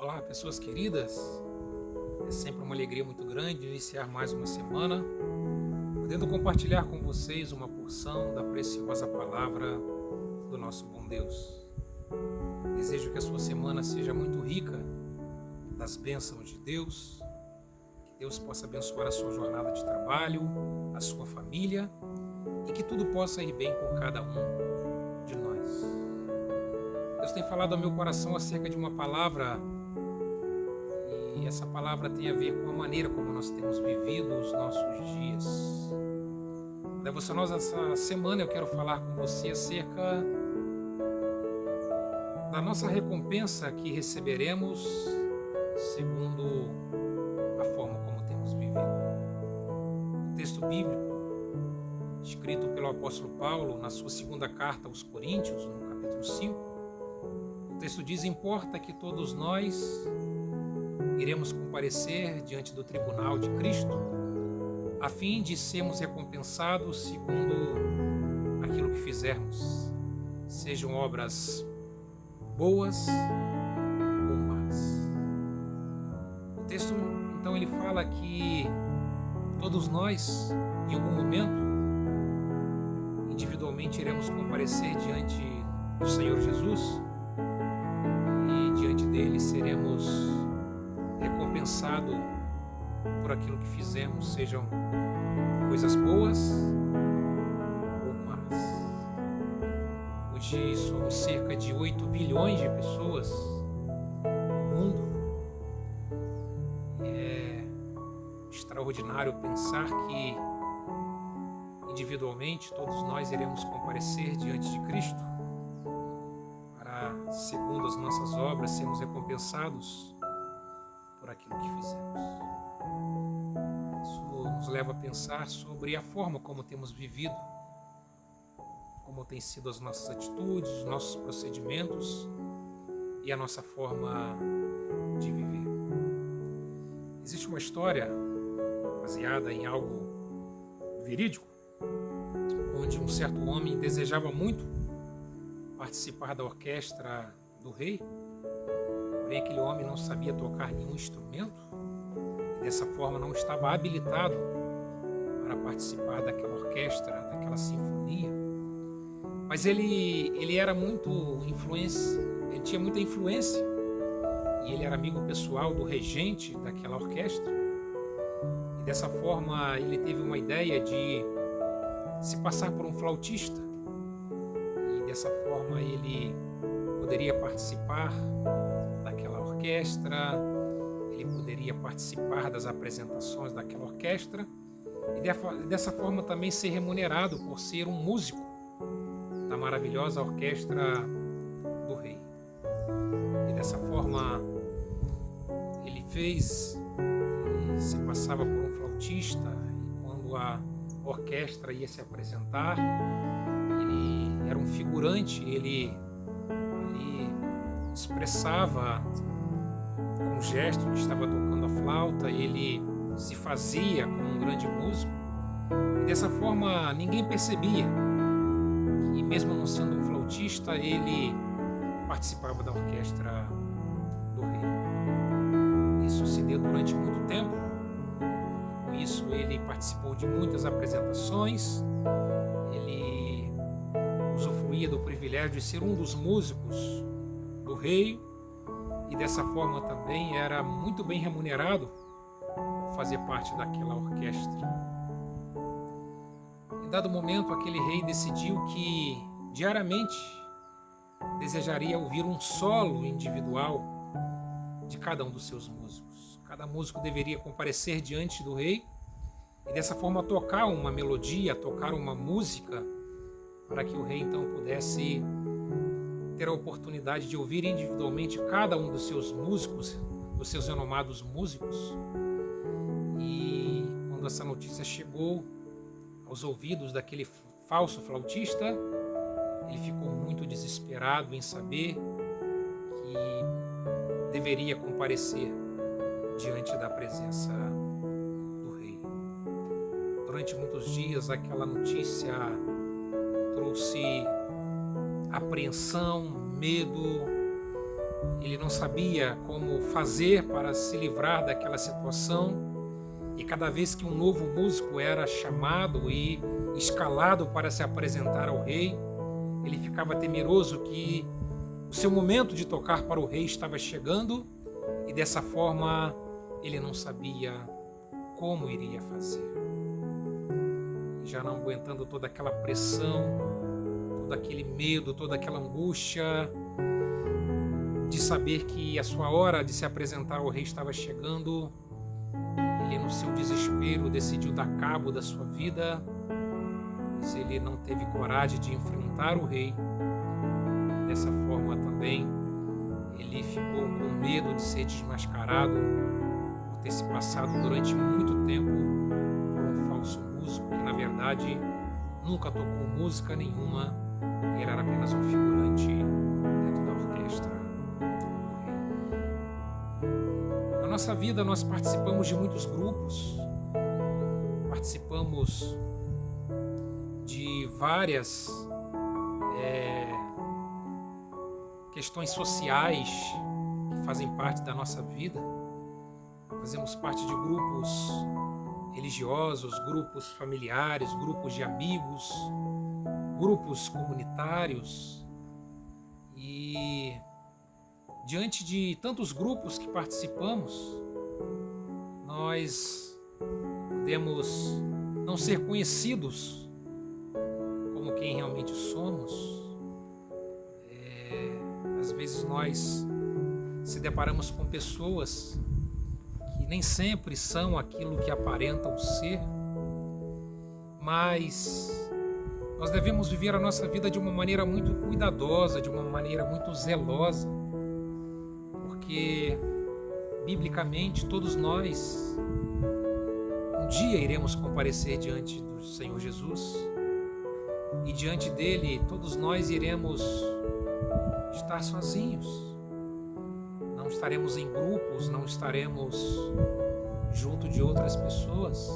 Olá, pessoas queridas. É sempre uma alegria muito grande iniciar mais uma semana, podendo compartilhar com vocês uma porção da preciosa palavra do nosso bom Deus. Desejo que a sua semana seja muito rica das bênçãos de Deus, que Deus possa abençoar a sua jornada de trabalho, a sua família e que tudo possa ir bem com cada um de nós. Deus tem falado ao meu coração acerca de uma palavra. E essa palavra tem a ver com a maneira como nós temos vivido os nossos dias. Na devocional dessa semana eu quero falar com você acerca da nossa recompensa que receberemos segundo a forma como temos vivido. O texto bíblico, escrito pelo apóstolo Paulo na sua segunda carta aos Coríntios, no capítulo 5, o texto diz: importa que todos nós iremos comparecer diante do tribunal de Cristo, a fim de sermos recompensados segundo aquilo que fizermos, sejam obras boas ou más. O texto, então, ele fala que todos nós, em algum momento, individualmente iremos comparecer diante do Senhor Jesus e diante dele seremos recompensado por aquilo que fizemos, sejam coisas boas ou más. Hoje somos cerca de 8 bilhões de pessoas no mundo. É extraordinário pensar que individualmente todos nós iremos comparecer diante de Cristo para, segundo as nossas obras, sermos recompensados por aquilo que fizemos. Isso nos leva a pensar sobre a forma como temos vivido, como têm sido as nossas atitudes, os nossos procedimentos e a nossa forma de viver. Existe uma história baseada em algo verídico, onde um certo homem desejava muito participar da orquestra do rei. Porém, aquele homem não sabia tocar nenhum instrumento e dessa forma não estava habilitado para participar daquela orquestra, daquela sinfonia. Mas ele era muito influência, ele tinha muita influência e ele era amigo pessoal do regente daquela orquestra. E dessa forma ele teve uma ideia de se passar por um flautista e dessa forma ele poderia participar daquela orquestra, ele poderia participar das apresentações daquela orquestra e dessa forma também ser remunerado por ser um músico da maravilhosa orquestra do rei. E dessa forma ele se passava por um flautista e quando a orquestra ia se apresentar, ele era um figurante, ele expressava com um gesto que estava tocando a flauta, ele se fazia como um grande músico e dessa forma ninguém percebia que mesmo não sendo um flautista, ele participava da orquestra do rei. Isso se deu durante muito tempo. Com isso ele participou de muitas apresentações, ele usufruía do privilégio de ser um dos músicos do rei e dessa forma também era muito bem remunerado por fazer parte daquela orquestra. Em dado momento, aquele rei decidiu que diariamente desejaria ouvir um solo individual de cada um dos seus músicos. Cada músico deveria comparecer diante do rei e dessa forma tocar uma melodia, tocar uma música, para que o rei então pudesse ter a oportunidade de ouvir individualmente cada um dos seus músicos, dos seus renomados músicos. E quando essa notícia chegou aos ouvidos daquele falso flautista, ele ficou muito desesperado em saber que deveria comparecer diante da presença do rei. Durante muitos dias aquela notícia trouxe apreensão, medo, Ele não sabia como fazer para se livrar daquela situação, e cada vez que um novo músico era chamado e escalado para se apresentar ao rei, ele ficava temeroso que o seu momento de tocar para o rei estava chegando, e dessa forma ele não sabia como iria fazer. Já não aguentando toda aquela pressão, todo aquele medo, toda aquela angústia de saber que a sua hora de se apresentar ao rei estava chegando, ele, no seu desespero, decidiu dar cabo da sua vida, pois ele não teve coragem de enfrentar o rei. Dessa forma também ele ficou com medo de ser desmascarado por ter se passado durante muito tempo por um falso músico que, na verdade, nunca tocou música nenhuma. Ele era apenas um figurante dentro da orquestra do rei. Na nossa vida nós participamos de muitos grupos, participamos de várias questões sociais que fazem parte da nossa vida. Fazemos parte de grupos religiosos, grupos familiares, grupos de amigos, grupos comunitários. E diante de tantos grupos que participamos, nós podemos não ser conhecidos como quem realmente somos. Às vezes nós se deparamos com pessoas que nem sempre são aquilo que aparentam ser, mas nós devemos viver a nossa vida de uma maneira muito cuidadosa, de uma maneira muito zelosa, porque biblicamente todos nós um dia iremos comparecer diante do Senhor Jesus, e diante dele todos nós iremos estar sozinhos. Não estaremos em grupos, não estaremos junto de outras pessoas.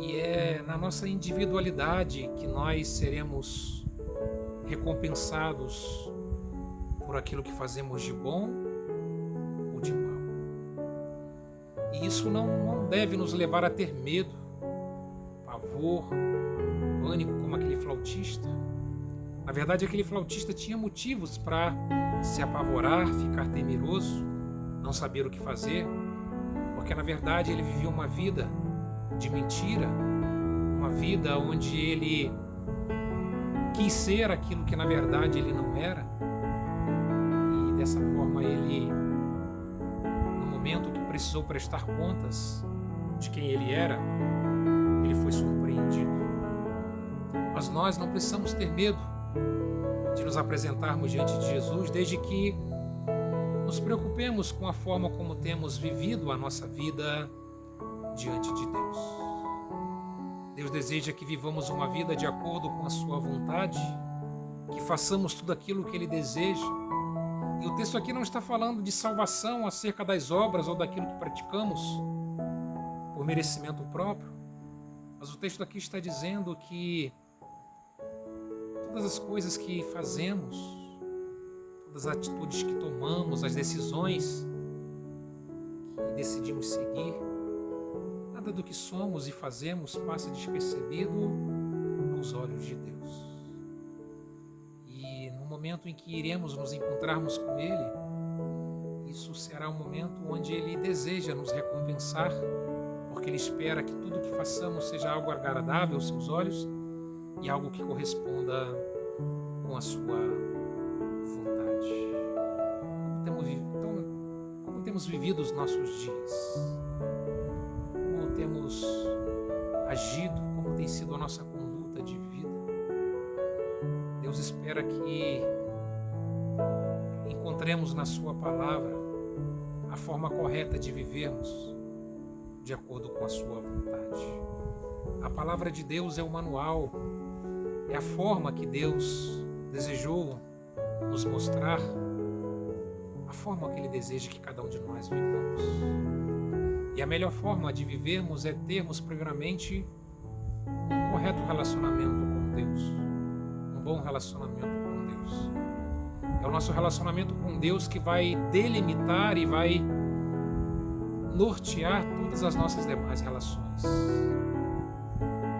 E é na nossa individualidade que nós seremos recompensados por aquilo que fazemos de bom ou de mal. E isso não deve nos levar a ter medo, pavor, pânico, como aquele flautista. Na verdade, aquele flautista tinha motivos para se apavorar, ficar temeroso, não saber o que fazer, porque na verdade ele vivia uma vida de mentira, uma vida onde ele quis ser aquilo que na verdade ele não era. E dessa forma ele, no momento que precisou prestar contas de quem ele era, ele foi surpreendido. Mas nós não precisamos ter medo de nos apresentarmos diante de Jesus, desde que nos preocupemos com a forma como temos vivido a nossa vida diante de Deus. Deus deseja que vivamos uma vida de acordo com a sua vontade, que façamos tudo aquilo que Ele deseja. E o texto aqui não está falando de salvação acerca das obras ou daquilo que praticamos por merecimento próprio, mas o texto aqui está dizendo que todas as coisas que fazemos, todas as atitudes que tomamos, as decisões que decidimos seguir, nada do que somos e fazemos passa despercebido aos olhos de Deus. E no momento em que iremos nos encontrarmos com Ele, isso será um momento onde Ele deseja nos recompensar, porque Ele espera que tudo que façamos seja algo agradável aos seus olhos e algo que corresponda com a sua vontade. Como temos vivido os nossos dias? Como temos agido? Como tem sido a nossa conduta de vida? Deus espera que encontremos na sua palavra a forma correta de vivermos de acordo com a sua vontade. A palavra de Deus é o manual, é a forma que Deus desejou nos mostrar, a forma que Ele deseja que cada um de nós vivamos. E a melhor forma de vivermos é termos primeiramente um correto relacionamento com Deus, um bom relacionamento com Deus. É o nosso relacionamento com Deus que vai delimitar e vai nortear todas as nossas demais relações.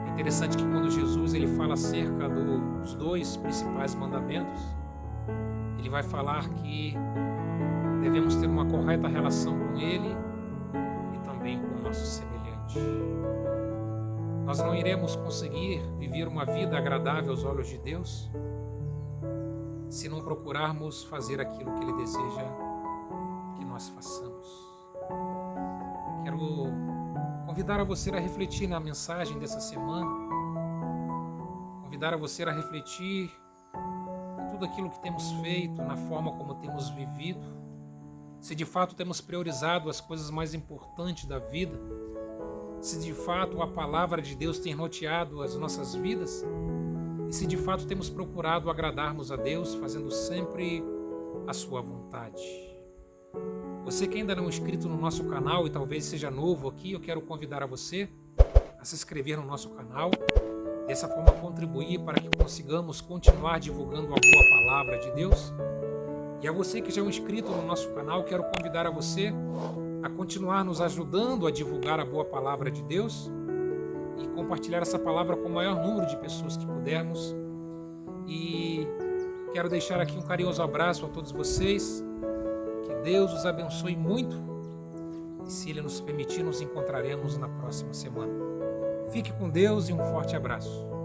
É interessante que quando Jesus ele fala acerca dos dois principais mandamentos, ele vai falar que devemos ter uma correta relação com Ele e também com o nosso semelhante. Nós não iremos conseguir viver uma vida agradável aos olhos de Deus se não procurarmos fazer aquilo que Ele deseja que nós façamos. Quero convidar a você a refletir na mensagem dessa semana, convidar a você a refletir em tudo aquilo que temos feito, na forma como temos vivido, se de fato temos priorizado as coisas mais importantes da vida, se de fato a palavra de Deus tem norteado as nossas vidas e se de fato temos procurado agradarmos a Deus, fazendo sempre a sua vontade. Você que ainda não é inscrito no nosso canal e talvez seja novo aqui, eu quero convidar a você a se inscrever no nosso canal, dessa forma contribuir para que consigamos continuar divulgando a boa palavra de Deus. E a você que já é um inscrito no nosso canal, quero convidar a você a continuar nos ajudando a divulgar a boa palavra de Deus e compartilhar essa palavra com o maior número de pessoas que pudermos. E quero deixar aqui um carinhoso abraço a todos vocês. Que Deus os abençoe muito. E se Ele nos permitir, nos encontraremos na próxima semana. Fique com Deus e um forte abraço.